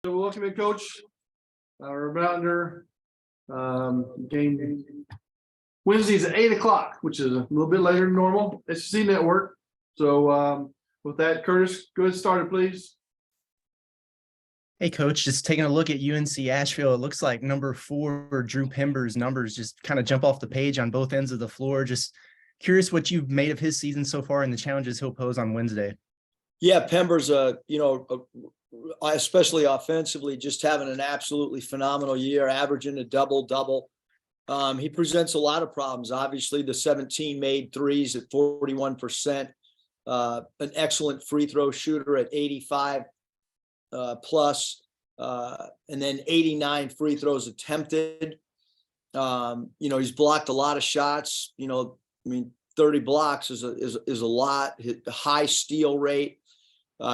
So welcome in, Coach. Our Mountaineer game Wednesdays at 8 o'clock, which is a little bit later than normal. HC Network. So with that, Curtis, go ahead and start it, please. Hey, Coach, just taking a look at UNC Asheville, it looks like number 4, Drew Pember's numbers just kind of jump off the page on both ends of the floor. Just curious what you've made of his season so far and the challenges he'll pose on Wednesday. Yeah, Pember's especially offensively, just having an absolutely phenomenal year, averaging a double-double. He presents a lot of problems. Obviously, the 17 made threes at 41%, an excellent free throw shooter at 85 plus, and then 89 free throws attempted. He's blocked a lot of shots. 30 blocks is a lot. High steal rate.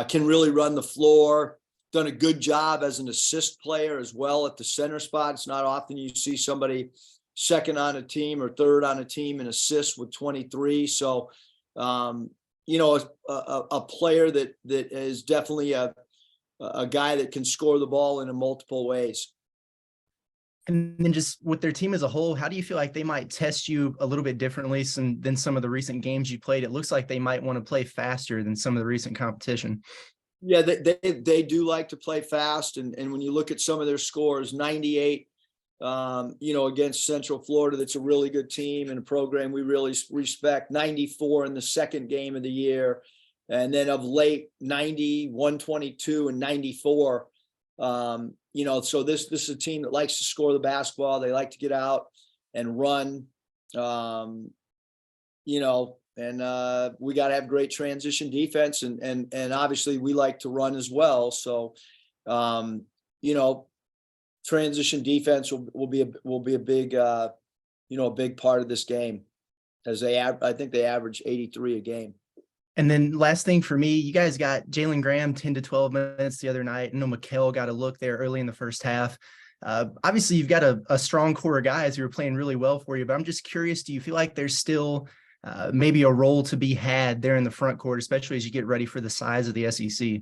Can really run the floor. Done a good job as an assist player as well at the center spot. It's not often you see somebody second on a team or third on a team in assists with 23. So, a player that is definitely a guy that can score the ball in multiple ways. And then just with their team as a whole, how do you feel like they might test you a little bit differently than some of the recent games you played? It looks like they might want to play faster than some of the recent competition. Yeah, they do like to play fast. And when you look at some of their scores, 98, against Central Florida, that's a really good team and a program we really respect. 94 in the second game of the year. And then of late, 90, 122, and 94. So this is a team that likes to score the basketball. They like to get out and run, and we got to have great transition defense and obviously we like to run as well. So, transition defense will be a big, a big part of this game as I think they average 83 a game. And then last thing for me, you guys got Jalen Graham 10 to 12 minutes the other night. I know McHale got a look there early in the first half. Obviously, you've got a strong core of guys who are playing really well for you, but I'm just curious, do you feel like there's still maybe a role to be had there in the front court, especially as you get ready for the size of the SEC?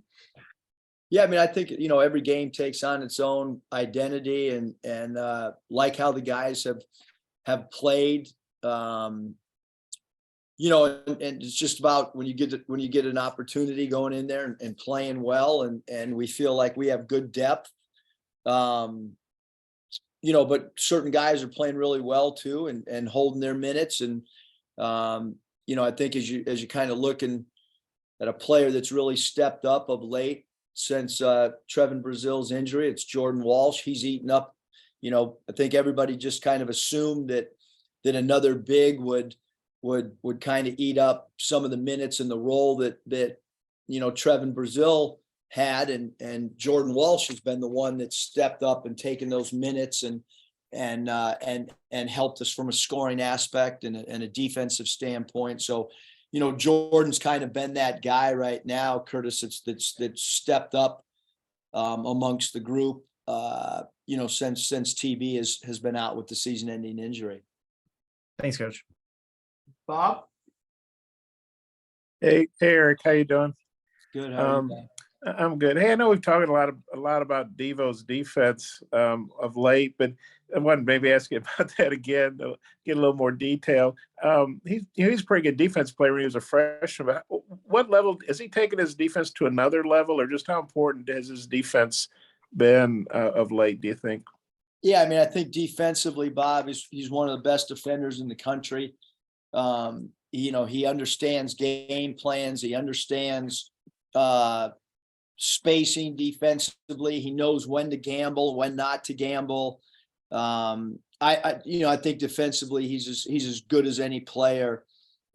Yeah, I think, every game takes on its own identity and like how the guys have played. And it's just about when you get an opportunity going in there and playing well, and we feel like we have good depth. But certain guys are playing really well too, and holding their minutes. And I think as you kind of looking at a player that's really stepped up of late since Trevin Brazil's injury, it's Jordan Walsh. He's eaten up. I think everybody just kind of assumed that another big would kind of eat up some of the minutes and the role that Trevin Brazil had, and Jordan Walsh has been the one that stepped up and taken those minutes and helped us from a scoring aspect and a defensive standpoint. So, Jordan's kind of been that guy right now, Curtis, that's stepped up amongst the group, since TB has been out with the season-ending injury. Thanks, Coach. Bob? Hey, Eric, how you doing? Good. How are you doing? I'm good. Hey, I know we've talked a lot about Devo's defense of late, but I wanted to maybe ask you about that again to get a little more detail. He's a pretty good defense player when he was a freshman. But what level has he taken his defense to another level, or just how important has his defense been of late, do you think? Yeah, I think defensively, Bob, he's one of the best defenders in the country. He understands game plans. He understands spacing defensively. He knows when to gamble, when not to gamble. I think defensively he's as good as any player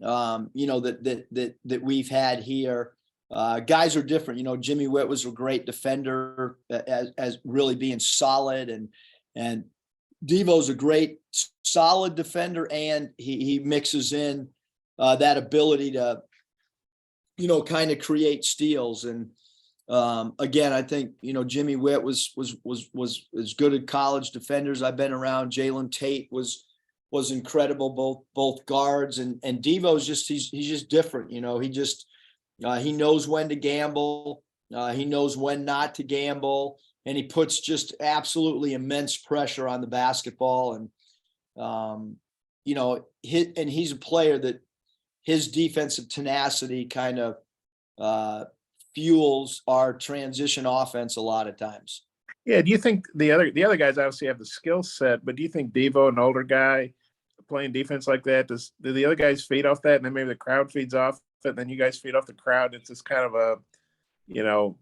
that we've had here. Guys are different. Jimmy Witt was a great defender as really being solid, and Devo's a great solid defender, and he mixes in that ability to kind of create steals. And again, I think Jimmy Witt was as good at college defenders I've been around. Jalen Tate was incredible, both guards, and Devo's he's just different. He knows when to gamble. He knows when not to gamble. he puts just absolutely immense pressure on the basketball. And, you know, he's a player that his defensive tenacity kind of fuels our transition offense a lot of times. Yeah. Do you think the other guys obviously have the skill set, but do you think Devo, an older guy playing defense like that, do the other guys feed off that, and then maybe the crowd feeds off it, and then you guys feed off the crowd? It's just kind of a, you know,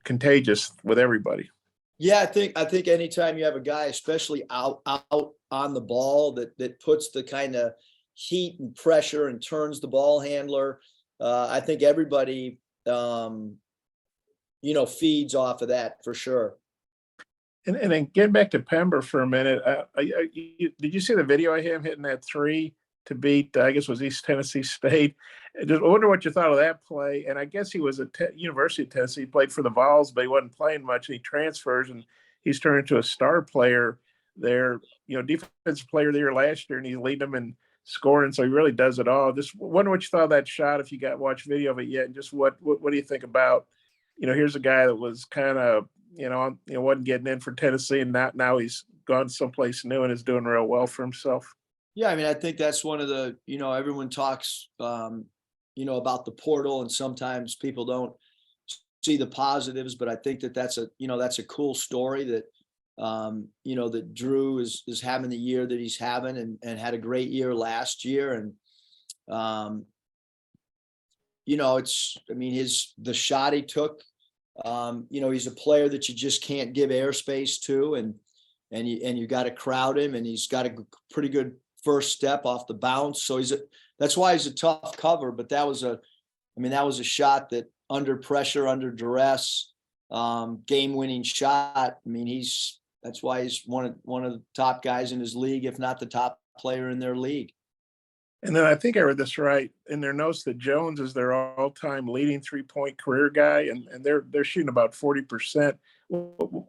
contagious with everybody. Yeah, I think anytime you have a guy, especially out on the ball, that puts the kind of heat and pressure and turns the ball handler, I think everybody, you know, feeds off of that for sure. And then getting back to Pember for a minute, did you see the video of him hitting that three to beat, I guess it was East Tennessee State? I just wonder what you thought of that play. And I guess he was at University of Tennessee. He played for the Vols, but he wasn't playing much. And he transfers, and he's turned into a star player there. You know, defensive player of the year last year, and he's leading them in scoring. So he really does it all. Just wonder what you thought of that shot, if you watched video of it yet, and just what do you think about, you know, here's a guy that was kind of, wasn't getting in for Tennessee, and now he's gone someplace new and is doing real well for himself. Yeah, I mean, I think that's one of the, you know, everyone talks, you know, about the portal, and sometimes people don't see the positives, but I think that's a cool story that, you know, that Drew is having the year that he's having, and had a great year last year. And, you know, the shot he took, you know, he's a player that you just can't give airspace to, and you got to crowd him, and he's got a pretty good first step off the bounce. So that's why he's a tough cover. But that was a shot that, under pressure, under duress, game-winning shot. I mean, that's why he's one of the top guys in his league, if not the top player in their league. And then I think I read this right in their notes that Jones is their all-time leading three-point career guy, and they're shooting about 40%.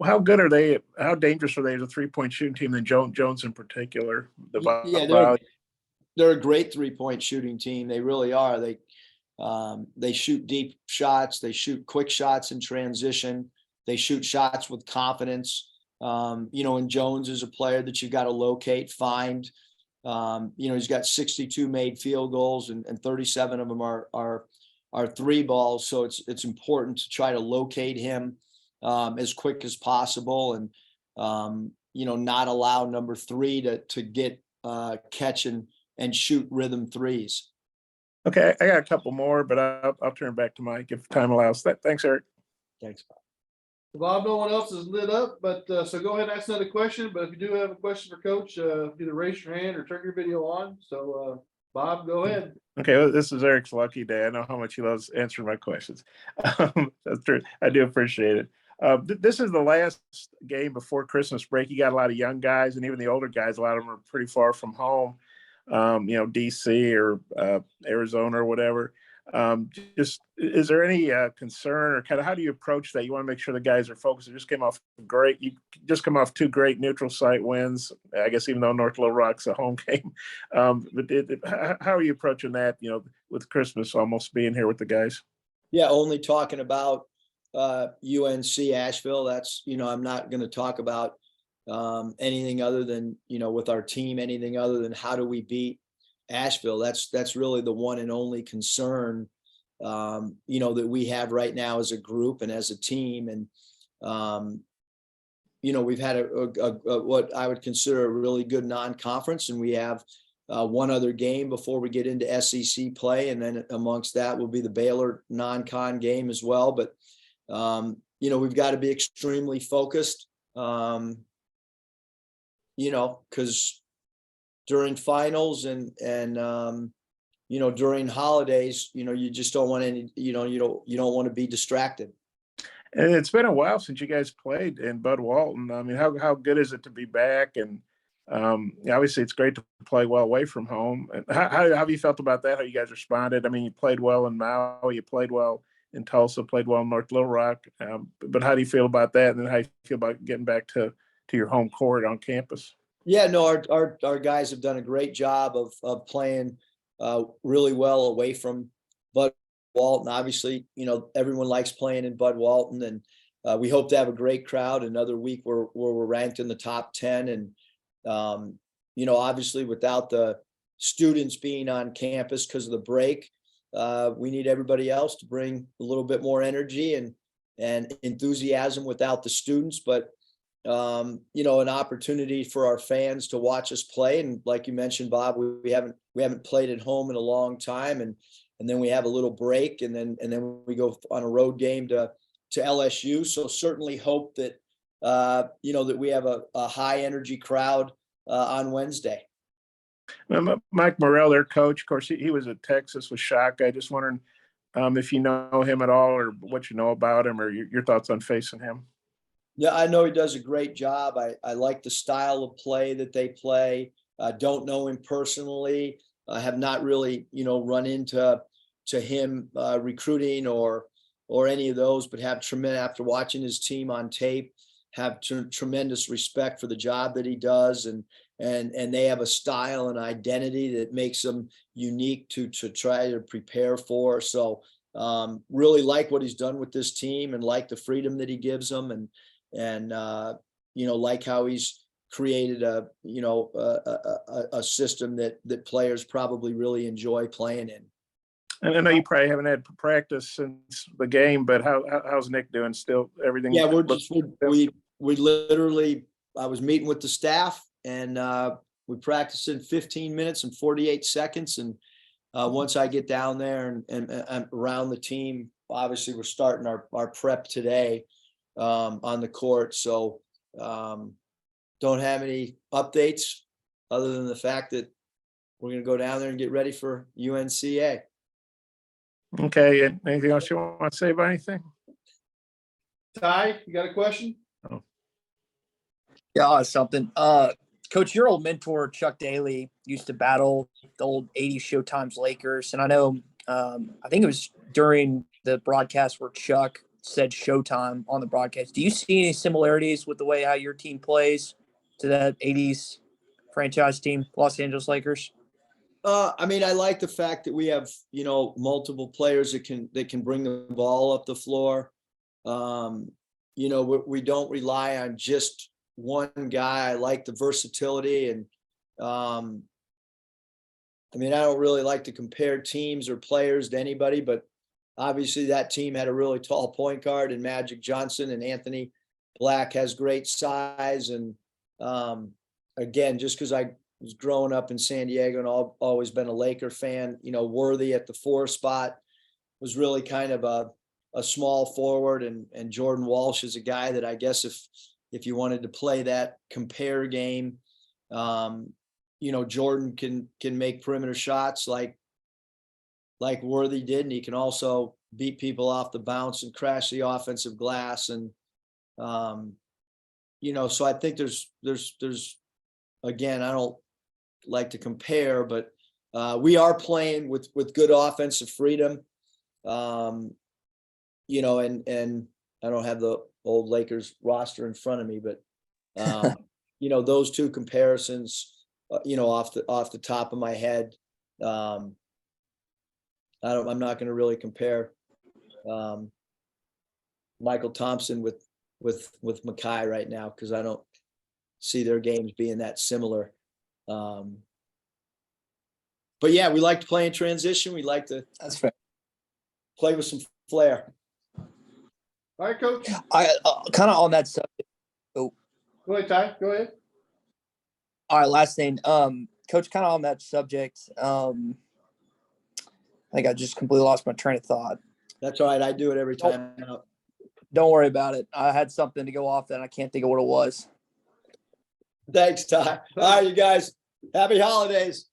How good are they? How dangerous are they as a three-point shooting team? Than Jones in particular. They're a great three-point shooting team. They really are. They shoot deep shots. They shoot quick shots in transition. They shoot shots with confidence. You know, and Jones is a player that you got to locate, find. You know, he's got 62 made field goals, and 37 of them are three balls. So it's important to try to locate him as quick as possible, and you know, not allow number three to get catch and shoot rhythm threes. Okay, I got a couple more, but I'll turn back to Mike if time allows. Thanks, Eric. Thanks, Bob. Bob, no one else is lit up, but so go ahead and ask another question. But if you do have a question for Coach, either raise your hand or turn your video on. So Bob, go ahead. Okay, well, this is Eric's lucky day. I know how much he loves answering my questions. That's true. I do appreciate it. This is the last game before Christmas break. You got a lot of young guys, and even the older guys, a lot of them are pretty far from home, you know, DC or Arizona or whatever. Just, is there any concern, or kind of how do you approach that? You want to make sure the guys are focused. You just come off two great neutral site wins, I guess, even though North Little Rock's a home game. But how are you approaching that, you know, with Christmas almost being here with the guys? Yeah, only talking about UNC Asheville. That's, you know, I'm not going to talk about anything other than, you know, with our team, anything other than how do we beat Asheville. That's really the one and only concern, you know, that we have right now as a group and as a team. And, you know, we've had a what I would consider a really good non-conference, and we have one other game before we get into SEC play. And then amongst that will be the Baylor non-con game as well. But, you know, we've got to be extremely focused, you know, because during finals and you know, during holidays, you know, you just don't want any, you know, you don't want to be distracted. And it's been a while since you guys played in Bud Walton. I mean, how good is it to be back? And obviously it's great to play well away from home. And how have you felt about that? How you guys responded? I mean, you played well in Maui, you played well in Tulsa, played well in North Little Rock. But how do you feel about that? And then how do you feel about getting back to your home court on campus? Yeah, no, our guys have done a great job of playing really well away from Bud Walton. Obviously, you know, everyone likes playing in Bud Walton, we hope to have a great crowd, another week where we're ranked in the top 10. And, obviously without the students being on campus because of the break, we need everybody else to bring a little bit more energy and enthusiasm without the students. But, an opportunity for our fans to watch us play. And like you mentioned, Bob, we haven't played at home in a long time. And then we have a little break, and then we go on a road game to LSU. So certainly hope that, that we have a high energy crowd on Wednesday. Mike Morrell, their coach, of course, he was at Texas with Shock. I just wondering if you know him at all, or what you know about him, or your thoughts on facing him. Yeah, I know he does a great job. I like the style of play that they play. Don't know him personally. I have not really, run into him recruiting or any of those, but have tremendous, after watching his team on tape, have tremendous respect for the job that he does. And they have a style and identity that makes them unique to try to prepare for. So really like what he's done with this team, and like the freedom that he gives them, and like how he's created a system that players probably really enjoy playing in. And I know you probably haven't had practice since the game, but how's Nick doing? Still everything? Yeah, we literally, I was meeting with the staff, and we practiced in 15 minutes and 48 seconds. And once I get down there and around the team, obviously we're starting our prep today on the court. So don't have any updates other than the fact that we're going to go down there and get ready for UNCA. Okay. And anything else you want to say about anything? Ty, you got a question? Oh. Yeah, something. Coach, your old mentor, Chuck Daly, used to battle the old 80s Showtime's Lakers. And I know, I think it was during the broadcast where Chuck said Showtime on the broadcast. Do you see any similarities with the way how your team plays to that 80s franchise team, Los Angeles Lakers? I like the fact that we have, multiple players that can bring the ball up the floor. We don't rely on just one guy. I like the versatility, and I don't really like to compare teams or players to anybody, but obviously that team had a really tall point guard in Magic Johnson, and Anthony Black has great size. And again, just because I was growing up in San Diego and always been a Laker fan, Worthy at the 4 spot was really kind of a small forward, and Jordan Walsh is a guy that I guess if you wanted to play that compare game, Jordan can make perimeter shots like Worthy did, and he can also beat people off the bounce and crash the offensive glass. And so I think there's again, I don't like to compare, but we are playing with good offensive freedom. And I don't have the old Lakers roster in front of me, but those two comparisons, off the top of my head, I'm not going to really compare Michael Thompson with Mackay right now, because I don't see their games being that similar. But yeah, we like to play in transition. We like to That's fair. play with some flair. All right, Coach. I kind of on that subject. Go ahead, Ty. Go ahead. All right, last thing. Coach, kind of on that subject. I think I just completely lost my train of thought. That's all right. I do it every time. Don't worry about it. I had something to go off and I can't think of what it was. Thanks, Ty. All right, you guys. Happy holidays.